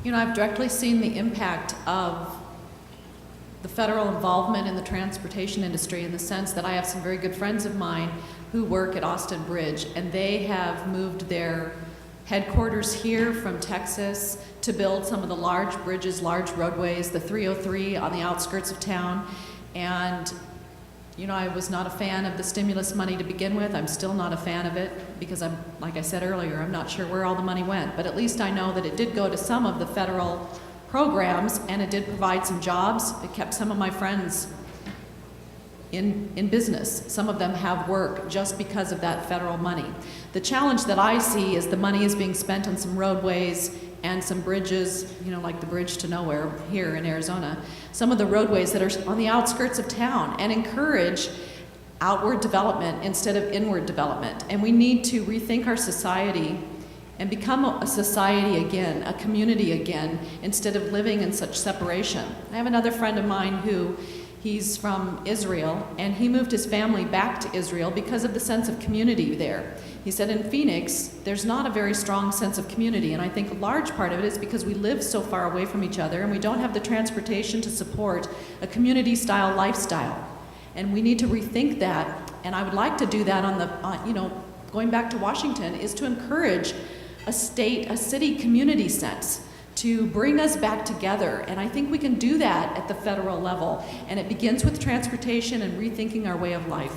You know, I've directly seen the impact of the federal involvement in the transportation industry in the sense that I have some very good friends of mine who work at Austin Bridge, and they have moved their headquarters here from Texas to build some of the large bridges, large roadways, the 303 on the outskirts of town. And you know, I was not a fan of the stimulus money to begin with. I'm still not a fan of it because I'm, like I said earlier, I'm not sure where all the money went. But at least I know that it did go to some of the federal programs and it did provide some jobs. It kept some of my friends in business. Some of them have work just because of that federal money. The challenge that I see is the money is being spent on some roadways and some bridges, you know, like the bridge to nowhere here in Arizona, some of the roadways that are on the outskirts of town, and encourage outward development instead of inward development. And we need to rethink our society and become a society again, a community again, instead of living in such separation. I have another friend of mine who he's from Israel, and he moved his family back to Israel because of the sense of community there. He said in Phoenix, there's not a very strong sense of community, and I think a large part of it is because we live so far away from each other and we don't have the transportation to support a community-style lifestyle. And we need to rethink that, and I would like to do that on the, you know, going back to Washington, is to encourage a city community sense to bring us back together. And I think we can do that at the federal level. And it begins with transportation and rethinking our way of life.